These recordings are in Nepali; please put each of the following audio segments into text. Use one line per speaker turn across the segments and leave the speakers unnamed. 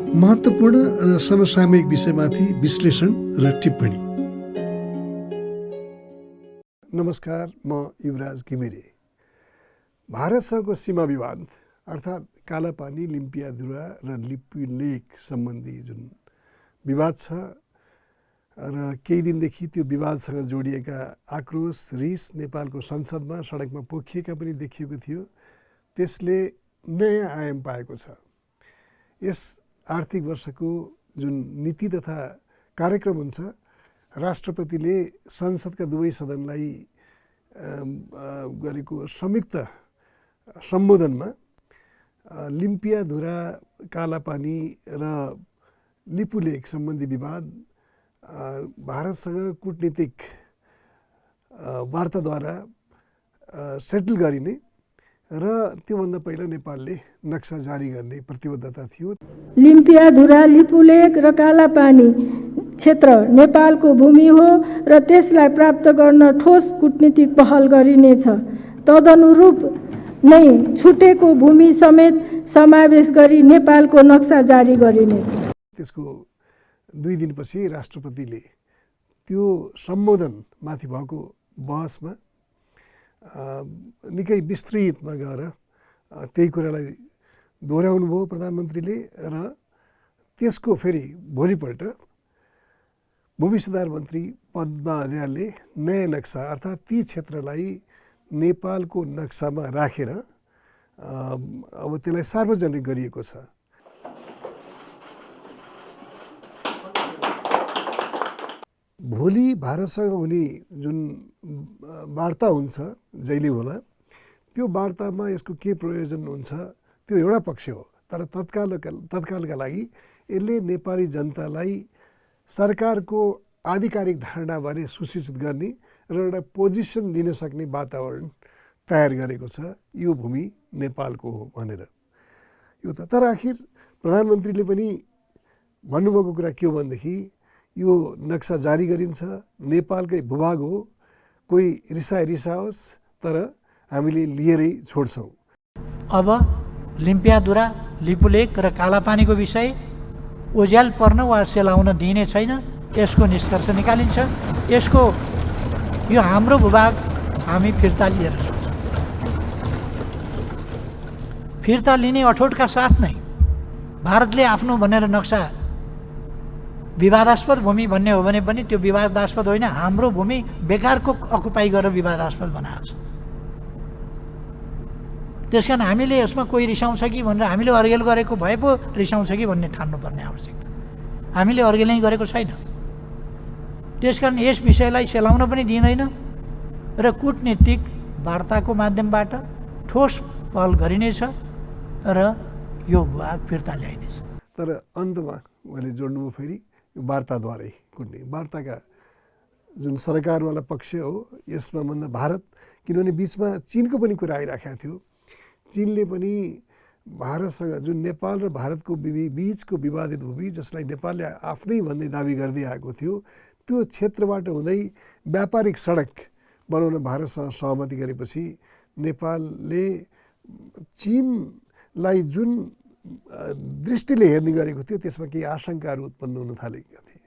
महत्त्वपूर्ण र समसामयिक विषयमाथि विश्लेषण र टिप्पणी। नमस्कार, म युवराज घिमिरे। भारतसँगको सीमा विवाद अर्थात् कालापानी, लिम्पियाधुरा र लिपु लेक सम्बन्धी जुन विवाद छ र केही दिनदेखि त्यो विवादसँग जोडिएका आक्रोश, रिस नेपालको संसदमा, सडकमा पोखिएका पनि देखिएको थियो। त्यसले नयाँ आयाम पाएको छ। यस आर्थिक वर्षको जुन नीति तथा कार्यक्रम हुन्छ, राष्ट्रपतिले संसदका दुवै सदनलाई गरेको संयुक्त सम्बोधनमा लिम्पियाधुरा, कालापानी र लिपु लेक सम्बन्धी विवाद भारतसँग कूटनीतिक वार्ताद्वारा सेटल गरिने र त्योभन्दा पहिला नेपालले नक्सा जारी गर्ने प्रतिबद्धता थियो।
लिम्पियाधुरा, लिपुलेक र कालापानी क्षेत्र नेपालको भूमि हो र त्यसलाई प्राप्त गर्न ठोस कूटनीतिक पहल गरिनेछ। तदनुरूप नै छुटेको भूमि समेत समावेश गरी नेपालको नक्सा जारी गरिनेछ।
त्यसको 2 दिनपछि राष्ट्रपतिले त्यो सम्बोधनमाथि भएको बहसमा निकै विस्तृतमा गएर त्यही कुरालाई दोहोऱ्याउनु भयो प्रधानमन्त्रीले र त्यसको फेरि भोलिपल्ट भूमि सुधार मन्त्री पद्मा अर्यालले नयाँ नक्सा अर्थात् ती क्षेत्रलाई नेपालको नक्सामा राखेर अब त्यसलाई सार्वजनिक गरिएको छ। भोलि भारतसँग हुने जुन वार्ता हुन्छ जहिले होला, त्यो वार्तामा यसको के प्रयोजन हुन्छ त्यो एउटा पक्ष हो। तर तत्कालका लागि यसले नेपाली जनतालाई सरकारको आधिकारिक धारणाबारे सूचित गर्ने र एउटा पोजिसन लिन सक्ने वातावरण तयार गरेको छ। यो भूमि नेपालको हो भनेर यो त। तर आखिर प्रधानमन्त्रीले पनि भन्नुभएको कुरा के हो भनेदेखि यो नक्सा जारी गरिन्छ, नेपालकै भूभाग हो, कोही रिसाओस् तर हामीले लिएरै छोड्छौँ।
अब लिम्पियाधुरा, लिपुलेक र कालापानीको विषय ओझ्याल पर्न वा सेलाउन दिइने छैन। यसको निष्कर्ष निकालिन्छ। यसको यो हाम्रो भूभाग हामी फिर्ता लिएर छोड्छौँ। फिर्ता लिने अठोटका साथ नै भारतले आफ्नो भनेर नक्सा विवादास्पद भूमि भन्ने हो भने पनि त्यो विवादास्पद होइन, हाम्रो भूमि बेकारको अकुपाई गरेर विवादास्पद बनाएको छ। त्यसकारण हामीले यसमा कोही रिसाउँछ कि भनेर हामीले अर्गेल गरेको भए पो रिसाउँछ कि भन्ने ठान्नुपर्ने आवश्यकता। हामीले अर्गेलै गरेको छैन। त्यसकारण यस विषयलाई सेलाउन पनि दिँदैन र कूटनीतिक वार्ताको माध्यमबाट ठोस पहल गरिनेछ र यो भाग फिर्ता ल्याइनेछ।
तर अन्तमा उहाँले जोड्नुभयो फेरि वार्ताद्वारै कुट्ने वार्ताका जुन सरकारवाला पक्ष हो यसमा भन्दा भारत, किनभने बिचमा चीनको पनि कुरा आइराखेको थियो। चीनले पनि भारतसँग जुन नेपाल र भारतको बिचको विवादित भूमि, जसलाई नेपालले आफ्नै भन्ने दाबी गर्दै आएको थियो, त्यो क्षेत्रबाट हुँदै व्यापारिक सडक बनाउन भारतसँग सहमति गरेपछि नेपालले चीनलाई जुन दृष्टिले हेर्ने गरेको थियो त्यसमा केही आशंकाहरू उत्पन्न हुन थालेका थिए।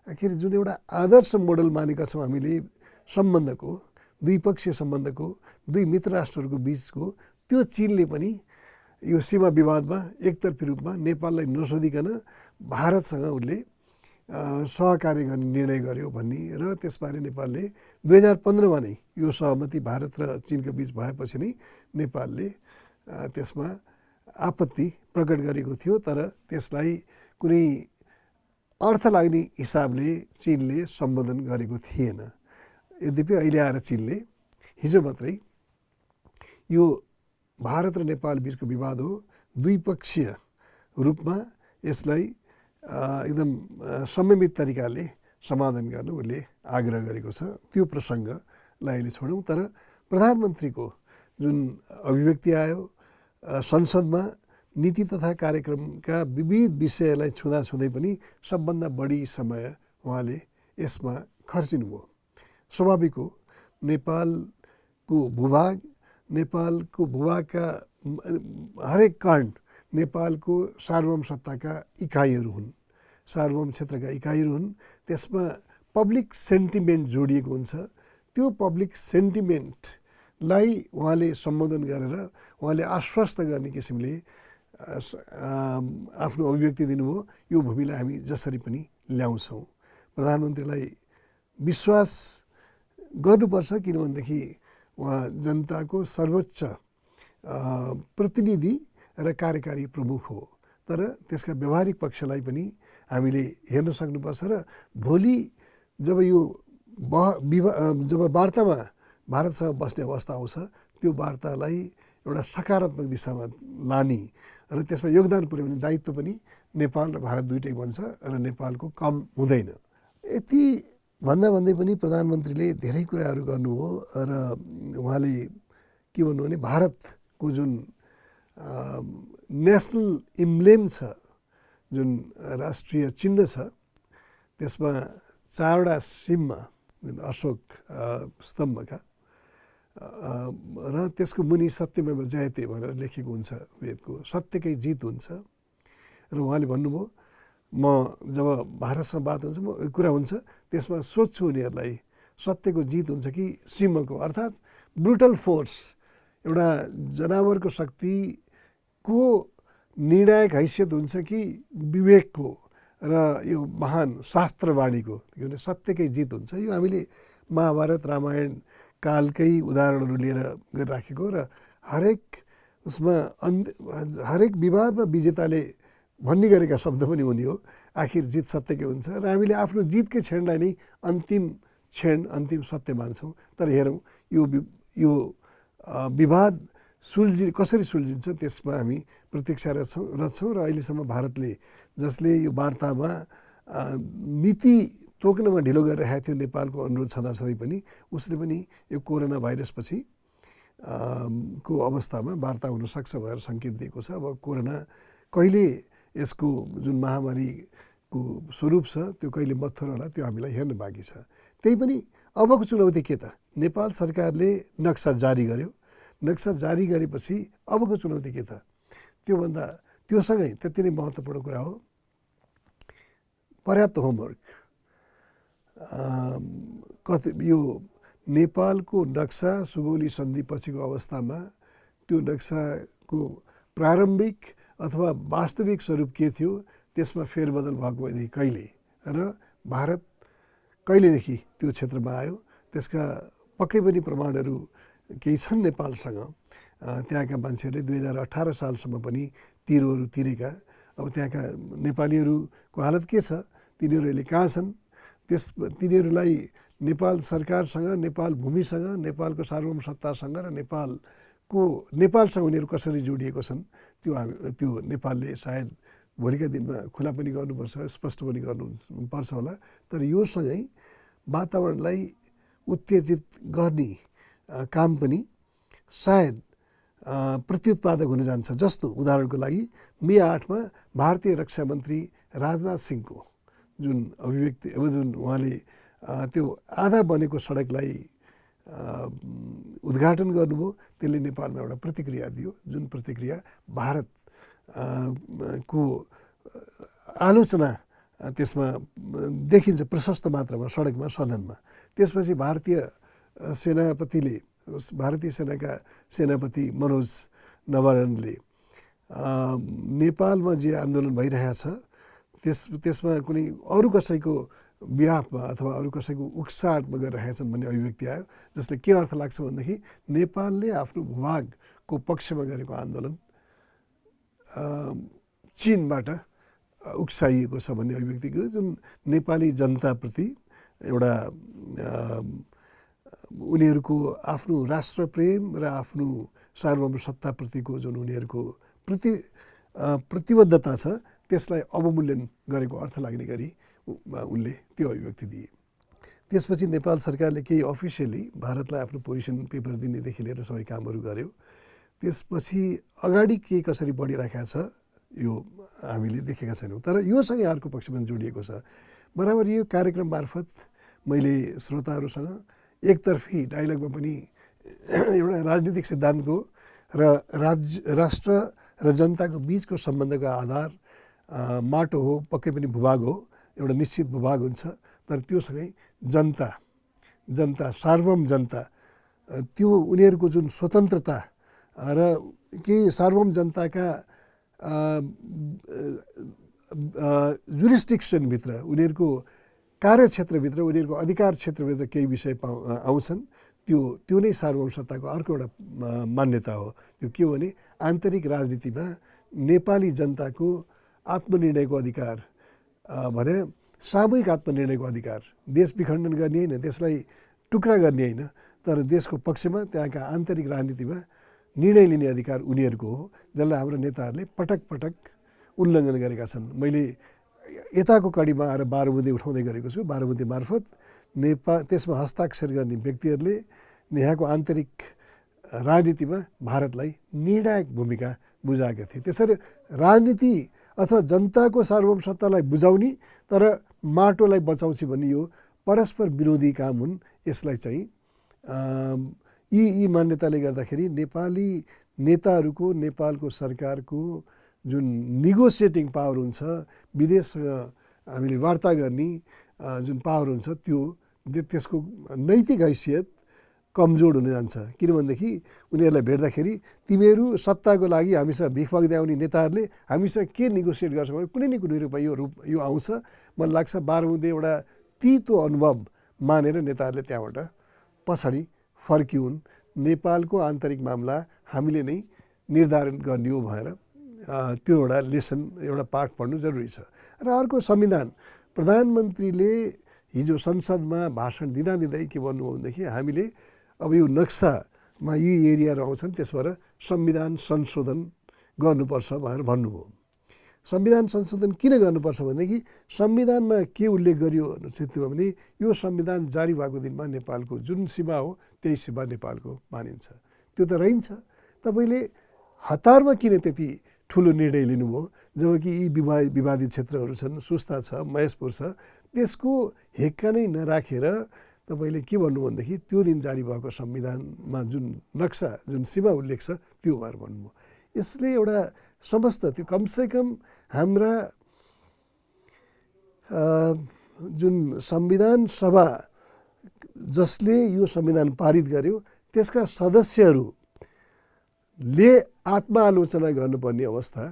आखिर जुन एउटा आदर्श मोडल मानेका छौँ हामीले सम्बन्धको, द्विपक्षीय सम्बन्धको, दुई मित्र राष्ट्रहरूको बिचको, त्यो चीनले पनि यो सीमा विवादमा एकतर्फी रूपमा नेपाललाई नसोधिकन भारतसँग उसले सहकार्य गर्ने निर्णय गर्यो भन्ने र त्यसबारे नेपालले 2015मा नै यो सहमति भारत र चीनको बिच भएपछि नै नेपालले त्यसमा आपत्ति प्रकट गरेको थियो। तर त्यसलाई कुनै अर्थ लाग्ने हिसाबले चीनले सम्बोधन गरेको थिएन। यद्यपि अहिले आएर चीनले हिजो मात्रै यो भारत र नेपाल बिचको विवाद हो, द्विपक्षीय रूपमा यसलाई एकदम संयमित तरिकाले समाधान गर्न उसले आग्रह गरेको छ। त्यो प्रसङ्गलाई अहिले छोडौँ। तर प्रधानमन्त्रीको जुन अभिव्यक्ति आयो संसदमा, नीति तथा कार्यक्रमका विविध विषयलाई छुँदै पनि सबभन्दा बढी समय उहाँले यसमा खर्चिनुभयो। स्वाभाविक हो, नेपालको भूभाग, नेपालको भूभागका हरेक कण नेपालको सार्वभौम सत्ताका इकाइहरू हुन्, सार्वभौम क्षेत्रका इकाइहरू हुन्। त्यसमा पब्लिक सेन्टिमेन्ट जोडिएको हुन्छ। त्यो पब्लिक सेन्टिमेन्टलाई उहाँले सम्बोधन गरेर उहाँले आश्वस्त गर्ने किसिमले आफ्नो अभिव्यक्ति दिनुभयो। यो भूमिलाई हामी जसरी पनि ल्याउँछौँ। प्रधानमन्त्रीलाई विश्वास गर्नुपर्छ, किनभनेदेखि उहाँ जनताको सर्वोच्च प्रतिनिधि र कार्यकारी प्रमुख हो। तर त्यसका व्यावहारिक पक्षलाई पनि हामीले हेर्न सक्नुपर्छ र भोलि जब यो जब वार्तामा भारतसँग बस्ने अवस्था आउँछ, त्यो वार्तालाई एउटा सकारात्मक दिशामा लाने र त्यसमा योगदान पुर्याउने दायित्व पनि नेपाल र भारत दुइटै बन्छ र नेपालको कम हुँदैन। यति भन्दै पनि प्रधानमन्त्रीले धेरै कुराहरू गर्नुभयो र उहाँले के भन्नु भने भारतको जुन नेसनल इम्ब्लेम छ, जुन राष्ट्रिय चिन्ह छ, त्यसमा 4वटा सिममा जुन अशोक स्तम्भका र त्यसको मुनि सत्यमेव जयते भनेर लेखेको हुन्छ वेदको, सत्यकै जित हुन्छ। र उहाँले भन्नुभयो म जब भारतसँग बात हुन्छ कुरा हुन्छ त्यसमा सोध्छु उनीहरूलाई सत्यको जित हुन्छ कि सिंहको, अर्थात् ब्रुटल फोर्स, एउटा जनावरको शक्तिको निर्णायक हैसियत हुन्छ कि विवेकको र यो महान शास्त्रवाणीको, किनभने सत्यकै जित हुन्छ। यो हामीले महाभारत रामायण कालकै उदाहरणहरू लिएर गरिराखेको र हरेक उसमा हरेक विवादमा विजेताले भन्ने गरेका शब्द पनि हुने हो, आखिर जित सत्यकै हुन्छ र हामीले आफ्नो जितकै क्षणलाई नै अन्तिम क्षण, अन्तिम सत्य मान्छौँ। तर हेरौँ यो विवाद कसरी सुल्झिन्छ त्यसमा हामी प्रतीक्षारत छौँ र अहिलेसम्म भारतले जसले यो वार्तामा नीति तोक्नमा ढिलो गरिरहेको थियो नेपालको अनुरोध छँदाछँदै पनि उसले पनि यो कोरोना भाइरसपछि को अवस्थामा वार्ता हुनसक्छ भनेर सङ्केत दिएको छ। अब कोरोना कहिले यसको जुन महामारीको स्वरूप छ त्यो कहिले मत्थर होला, त्यो हामीलाई हेर्न बाँकी छ। त्यही पनि अबको चुनौती के त? नेपाल सरकारले नक्सा जारी गर्यो, नक्सा जारी गरेपछि अबको चुनौती के त? त्योसँगै त्यति नै महत्त्वपूर्ण कुरा हो पर्याप्त होमवर्क। यो नेपालको नक्सा सुगौली सन्धि पछिको अवस्थामा त्यो नक्साको प्रारम्भिक अथवा वास्तविक स्वरूप के थियो, त्यसमा फेरबदल भएको भएदेखि कहिले र भारत कहिलेदेखि त्यो क्षेत्रमा आयो, त्यसका पक्कै पनि प्रमाणहरू केही छन् नेपालसँग। त्यहाँका मान्छेहरूले 2018 सालसम्म पनि तिरोहरू तिरेका। अब त्यहाँका नेपालीहरूको हालत के छ, तिनीहरू अहिले कहाँ छन्, तिनीहरूलाई नेपाल सरकारसँग, नेपाल भूमिसँग, नेपालको सार्वभौम सत्तासँग र नेपालसँग उनीहरू कसरी जोडिएको छन्, त्यो नेपालले सायद भोलिका दिनमा खुला पनि गर्नुपर्छ, स्पष्ट पनि गर्नुपर्छ होला। तर योसँगै वातावरणलाई उत्तेजित गर्ने काम पनि सायद प्रत्युत्पादक हुन जान्छ। जस्तो उदाहरणको लागि मे 8 भारतीय रक्षा मन्त्री राजनाथ सिंहको जुन अभिव्यक्ति, अब जुन उहाँले त्यो आधा बनेको सडकलाई उद्घाटन गर्नुभयो, त्यसले नेपालमा एउटा प्रतिक्रिया दियो, जुन प्रतिक्रिया भारत को आलोचना त्यसमा देखिन्छ प्रशस्त मात्रामा सडकमा, सदनमा। त्यसपछि भारतीय सेनाका सेनापति मनोज नरवणेले नेपालमा जे आन्दोलन भइरहेछ त्यसमा कुनै अरू कसैको बिहाफमा अथवा अरू कसैको उक्साहटमा गरिरहेछन् भन्ने अभिव्यक्ति आयो, जसले के अर्थ लाग्छ भनेदेखि नेपालले आफ्नो भूभागको पक्षमा गरेको आन्दोलन चीनबाट उक्साइएको छ भन्ने अभिव्यक्तिको, जुन नेपाली जनताप्रति एउटा उनीहरूको आफ्नो राष्ट्रप्रेम र आफ्नो सार्वभौम सत्ताप्रतिको जुन उनीहरूको प्रतिबद्धता छ त्यसलाई अवमूल्यन गरेको अर्थ लाग्ने गरी उनले त्यो अभिव्यक्ति दिए। त्यसपछि नेपाल सरकारले केही अफिसियली भारतलाई आफ्नो पोजिसन पेपर दिनेदेखि लिएर सबै कामहरू गर्यो। त्यसपछि अगाडि के कसरी बढिरहेको छ यो हामीले देखेका छैनौँ। तर योसँगै अर्को पक्ष पनि जोडिएको छ। बराबर यो कार्यक्रम मार्फत मैले श्रोताहरूसँग एकतर्फी डायलगमा पनि एउटा राजनीतिक सिद्धान्तको र राष्ट्र र जनताको बिचको सम्बन्धको आधार माटो हो, पक्कै पनि भूभाग हो, एउटा निश्चित भूभाग हुन्छ। तर त्योसँगै जनता सार्वभौम जनता, त्यो उनीहरूको जुन स्वतन्त्रता र के सार्वभौम जनताका जुरिस्डिक्सनभित्र, उनीहरूको कार्यक्षेत्रभित्र, उनीहरूको अधिकार क्षेत्रभित्र केही विषय आउँछन्, त्यो नै सार्वभौम सत्ताको अर्को एउटा मान्यता हो। त्यो के हो भने आन्तरिक राजनीतिमा नेपाली जनताको आत्मनिर्णयको अधिकार भने सामूहिक आत्मनिर्णयको अधिकार, देश विखण्डन गर्ने होइन, देशलाई टुक्रा गर्ने होइन, तर देशको पक्षमा त्यहाँका आन्तरिक राजनीतिमा निर्णय लिने अधिकार उनीहरूको हो, जसलाई हाम्रो नेताहरूले पटक पटक उल्लङ्घन गरेका छन्। मैले यताको कडीमा आएर 12 बुँदे उठाउँदै गरेको छु। 12 बुँदे मार्फत त्यसमा हस्ताक्षर गर्ने व्यक्तिहरूले यहाँको आन्तरिक राजनीतिमा भारतलाई निर्णायक भूमिका बुझाएका थिए। त्यसरी राजनीति अथवा जनताको सार्वभौम सत्तालाई बुझाउने तर माटोलाई बचाउँछ भन्ने यो परस्पर विरोधी काम हुन्। यसलाई चाहिँ यी मान्यताले गर्दाखेरि नेपाली नेताहरूको, नेपालको सरकारको जुन निगोसिएटिङ पावर हुन्छ, विदेशसँग हामीले वार्ता गर्ने जुन पावर हुन्छ, त्यसको नैतिक हैसियत कमजोर हुन जान्छ। किनभनेदेखि उनीहरूलाई भेट्दाखेरि तिमीहरू सत्ताको लागि हामीसँग भिख माग्दै आउने नेताहरूले हामीसँग के निगोसिएट गर्छ भने कुनै न कुनै रूपमा यो आउँछ। मलाई लाग्छ 12 बुँदे एउटा तितो अनुभव मानेर नेताहरूले त्यहाँबाट पछाडि फर्किउन्। नेपालको आन्तरिक मामला हामीले नै निर्धारण गर्ने हो भएर त्यो एउटा लेसन, एउटा पाठ पढ्नु जरुरी छ। र अर्को संविधान, प्रधानमन्त्रीले हिजो संसदमा भाषण दिँदै के भन्नुभयो भनेदेखि हामीले अब यो नक्सामा यी एरियाहरू आउँछन्, त्यसबाट संविधान संशोधन गर्नुपर्छ भनेर भन्नुभयो। संविधान संशोधन किन गर्नुपर्छ भनेदेखि संविधानमा के उल्लेख गरियो भने यो संविधान जारी भएको दिनमा नेपालको जुन सीमा हो त्यही सीमा नेपालको मानिन्छ। त्यो त रहन्छ। तपाईँले हतारमा किन त्यति ठुलो निर्णय लिनुभयो जबकि यी विवादित क्षेत्रहरू छन्, सुस्ता छ, महेशपुर छ, त्यसको हेक्का नै नराखेर तपाईँले के भन्नु भनेदेखि त्यो दिन जारी भएको संविधानमा जुन नक्सा, जुन सीमा उल्लेख छ त्यो भएर भन्नुभयो। यसले एउटा समस्त त्यो कमसेकम हाम्रा जुन संविधान सभा जसले यो संविधान पारित गर्यो त्यसका सदस्यहरूले आत्मालोचना गर्नुपर्ने अवस्था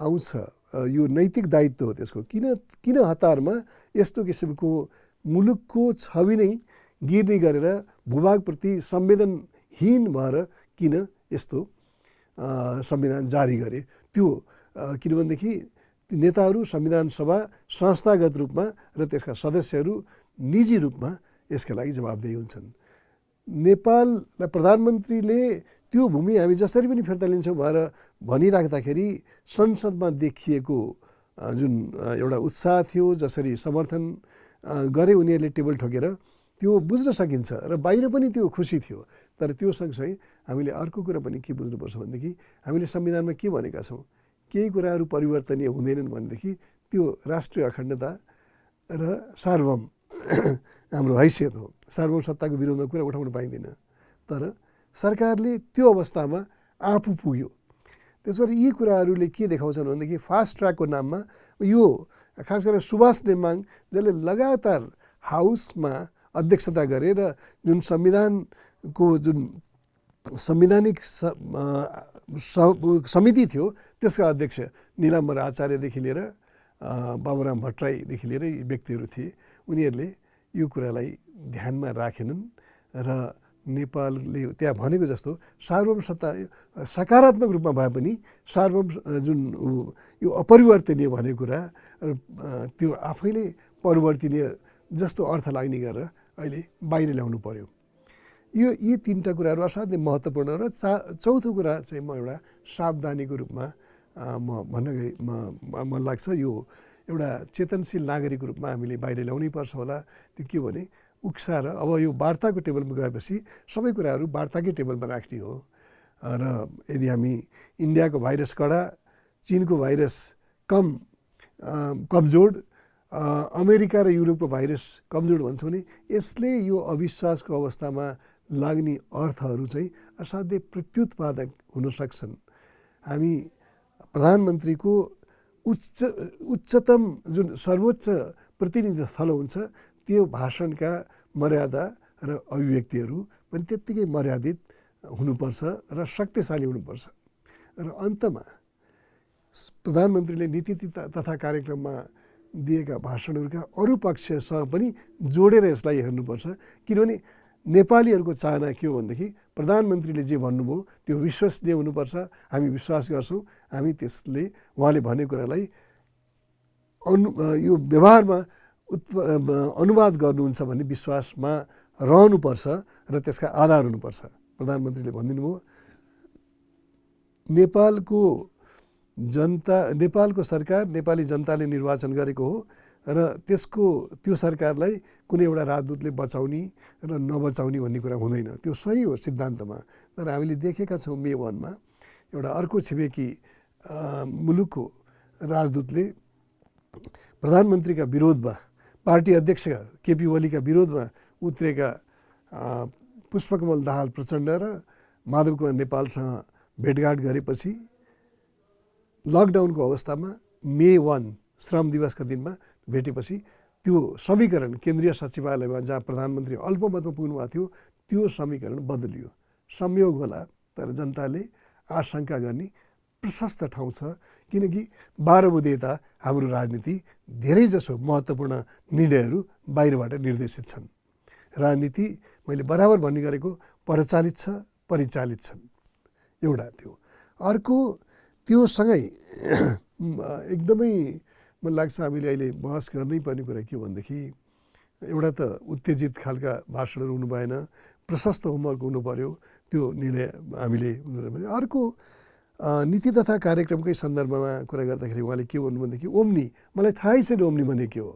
आउँछ। यो नैतिक दायित्व हो त्यसको। किन हतारमा यस्तो किसिमको मुलुकको छवि नै गिर्ने गरेर भूभागप्रति संवेदनहीन भएर किन यस्तो संविधान जारी गरे? त्यो किनभनेदेखि नेताहरू, संविधान सभा संस्थागत रूपमा र त्यसका सदस्यहरू निजी रूपमा यसका लागि जवाबदेही हुन्छन्। नेपाललाई प्रधानमन्त्रीले त्यो भूमि हामी जसरी पनि फिर्ता लिन्छौँ भनेर भनिराख्दाखेरि संसदमा देखिएको जुन एउटा उत्साह थियो, जसरी समर्थन गरे उनीहरूले टेबल ठोकेर, त्यो बुझ्न सकिन्छ र बाहिर पनि त्यो खुसी थियो। तर त्यो सँगसँगै हामीले अर्को कुरा पनि के बुझ्नुपर्छ भनेदेखि हामीले संविधानमा के भनेका छौँ, केही कुराहरू परिवर्तनीय हुँदैनन् भनेदेखि त्यो राष्ट्रिय अखण्डता र सार्वभौम हाम्रो हैसियत हो। सार्वभौम सत्ताको विरोधमा कुरा उठाउन पाइँदैन। तर सरकारले त्यो अवस्थामा आफू पुग्यो। त्यसबाट यी कुराहरूले के देखाउँछन् भनेदेखि फास्ट ट्र्याकको नाममा यो खास गरेर सुभाष नेमाङ जसले लगातार हाउसमा अध्यक्षता गरे र जुन संविधानको जुन संवैधानिक समिति थियो त्यसका अध्यक्ष निलम्बर आचार्यदेखि लिएर बाबुराम भट्टराईदेखि लिएर यी व्यक्तिहरू थिए। उनीहरूले यो कुरालाई ध्यानमा राखेनन् र नेपालले त्यहाँ भनेको जस्तो सार्वभौम सत्ता सकारात्मक रूपमा भए पनि सार्वभौम जुन यो अपरिवर्तनीय भनेको कुरा त्यो आफैले परिवर्तनीय जस्तो अर्थ लाग्ने गरेर अहिले बाहिर ल्याउनु पर्यो। यी तीनटा कुराहरू असाध्यै महत्त्वपूर्ण र चौथो कुरा चाहिँ म एउटा सावधानीको रूपमा म भन्न गए मन लाग्छ, यो एउटा चेतनशील नागरिकको रूपमा हामीले बाहिर ल्याउनै पर्छ होला। त्यो के भने उक्साएर अब यो वार्ताको टेबलमा गएपछि सबै कुराहरू वार्ताकै टेबलमा राख्ने हो र यदि हामी इन्डियाको भाइरस कडा, चीनको भाइरस कमजोर, अमेरिका र युरोपको भाइरस कमजोर भन्छ भने यसले यो अविश्वासको अवस्थामा लाग्ने अर्थहरू चाहिँ असाध्यै प्रत्युत्पादक हुन सक्छन्। हामी प्रधानमन्त्रीको उच्चतम जुन सर्वोच्च प्रतिनिधि स्थल हुन्छ त्यो भाषणका मर्यादा र अभिव्यक्तिहरू पनि त्यत्तिकै मर्यादित हुनुपर्छ र शक्तिशाली हुनुपर्छ। र अन्तमा प्रधानमन्त्रीले नीति तथा कार्यक्रममा दिएका भाषणहरूका अरू पक्षसँग पनि जोडेर यसलाई हेर्नुपर्छ। किनभने नेपालीहरूको चाहना के हो भनेदेखि प्रधानमन्त्रीले जे भन्नुभयो त्यो विश्वसनीय हुनुपर्छ, हामी विश्वास गर्छौँ, हामी त्यसले उहाँले भनेको कुरालाई यो व्यवहारमा अनुवाद गर्नुहुन्छ भन्ने विश्वासमा रहनुपर्छ र त्यसका आधार हुनुपर्छ। प्रधानमन्त्रीले भनिदिनु भयो नेपालको सरकार नेपाली जनताले निर्वाचन गरेको हो र त्यो सरकारलाई कुनै एउटा राजदूतले बचाउने र नबचाउने भन्ने कुरा हुँदैन। त्यो सही हो सिद्धान्तमा, तर हामीले देखेका छौँ मे 1मा एउटा अर्को छिमेकी मुलुकको राजदूतले प्रधानमन्त्रीका विरोधमा पार्टी अध्यक्ष केपी ओलीका विरोधमा उत्रेका पुष्पकमल दाहाल प्रचण्ड र माधव कुमार नेपालसँग भेटघाट गरेपछि लकडाउनको अवस्थामा मे 1 श्रम दिवसका दिनमा भेटेपछि त्यो समीकरण केन्द्रीय सचिवालयमा जहाँ प्रधानमन्त्री अल्पमतमा पुग्नुभएको थियो त्यो समीकरण बदलियो। संयोग होला, तर जनताले आशंका गर्ने प्रशस्त ठाउँ छ। किनकि 12 बुँदे यता हाम्रो राजनीति धेरैजसो महत्त्वपूर्ण निर्णयहरू बाहिरबाट निर्देशित छन्। राजनीति मैले बराबर भन्ने गरेको परचालित छ, परिचालित छन्। एउटा त्यो। अर्को त्यो सँगै एकदमै मलाई लाग्छ हामीले अहिले बहस गर्नै पर्ने कुरा के हो भनेदेखि एउटा त उत्तेजित खालका भाषणहरू हुनु भएन, प्रशस्त होमवर्क हुनु पर्यो, त्यो निर्णय हामीले। अर्को नीति तथा कार्यक्रमकै सन्दर्भमा कुरा गर्दाखेरि उहाँले के भन्नु भनेदेखि ओम्नी, मलाई थाहै छैन ओम्नी भने के हो।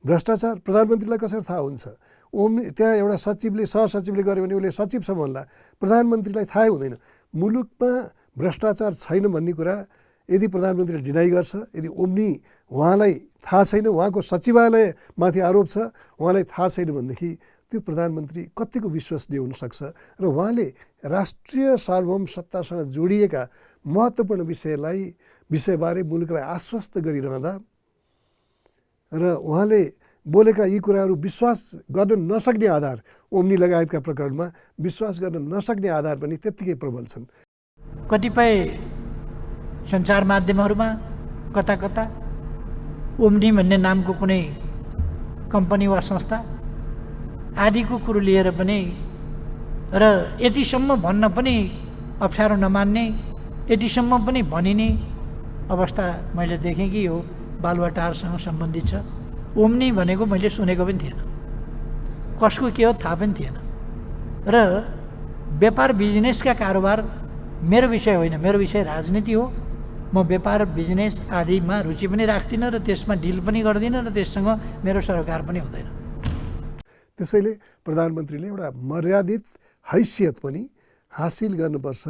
भ्रष्टाचार प्रधानमन्त्रीलाई कसरी थाहा हुन्छ? ओम्नी त्यहाँ एउटा सचिवले सहसचिवले गर्यो भने उसले सचिवसम्म भन्ला, प्रधानमन्त्रीलाई थाहै हुँदैन। मुलुकमा भ्रष्टाचार छैन भन्ने कुरा यदि प्रधानमन्त्रीले डिनाइ गर्छ, यदि ओम्नी उहाँलाई थाहा छैन, उहाँको सचिवालयमाथि आरोप छ, उहाँलाई थाहा छैन भनेदेखि त्यो प्रधानमन्त्री कतिको विश्वसनीय हुनसक्छ। र उहाँले राष्ट्रिय सार्वभौम सत्तासँग जोडिएका महत्त्वपूर्ण विषयबारे मुलुकलाई आश्वस्त गरिरहँदा र उहाँले बोलेका यी कुराहरू विश्वास गर्न नसक्ने आधार, ओम्नी लगायतका प्रकरणमा विश्वास गर्न नसक्ने आधार पनि त्यत्तिकै प्रबल छन्।
कतिपय सञ्चार माध्यमहरूमा कता कता ओम्नी भन्ने नामको कुनै कम्पनी वा संस्था आदिको कुरो लिएर पनि र यतिसम्म भन्न पनि अप्ठ्यारो नमान्ने, यतिसम्म पनि भनिने अवस्था मैले देखेँ कि यो बालुवाटारसँग सम्बन्धित छ। ओम्नी भनेको मैले सुनेको पनि थिएन, कसको के हो थाहा पनि थिएन। र व्यापार बिजनेसका कारोबार मेरो विषय होइन, मेरो विषय राजनीति हो। म व्यापार बिजनेस आदिमा रुचि पनि राख्दिनँ र त्यसमा डिल पनि गर्दिनँ र त्यससँग मेरो सरोकार पनि हुँदैन।
त्यसैले प्रधानमन्त्रीले एउटा मर्यादित हैसियत पनि हासिल गर्नुपर्छ,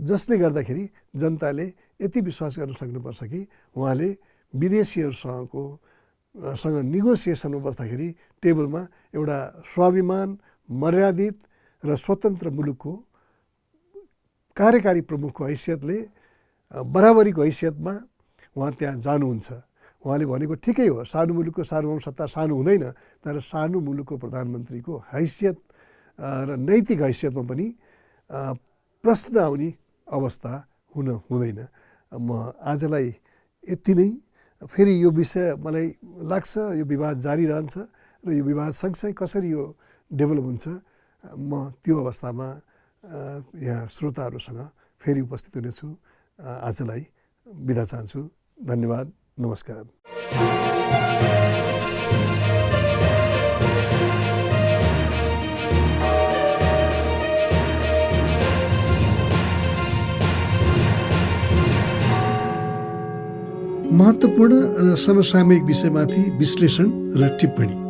जसले गर्दाखेरि जनताले यति विश्वास गर्न सक्नुपर्छ कि उहाँले विदेशीहरूसँग निगोसिएसनमा बस्दाखेरि टेबलमा एउटा स्वाभिमान, मर्यादित र स्वतन्त्र मुलुकको कार्यकारी प्रमुखको हैसियतले बराबरीको हैसियतमा उहाँ त्यहाँ जानुहुन्छ। उहाँले भनेको ठिकै हो, सानो मुलुकको सार्वभौम सत्ता सानो हुँदैन, तर सानो मुलुकको प्रधानमन्त्रीको हैसियत र नैतिक हैसियतमा पनि प्रश्न आउने अवस्था हुँदैन। म आजलाई यति नै। फेरि यो विषय मलाई लाग्छ यो विवाद जारी रहन्छ र यो विवाद सँगसँगै कसरी यो डेभलप हुन्छ, म त्यो अवस्थामा यहाँ श्रोताहरूसँग फेरि उपस्थित हुनेछु। आजलाई बिदा चाहन्छु। धन्यवाद, नमस्कार। महत्त्वपूर्ण र समसामयिक विषयमाथि विश्लेषण र टिप्पणी।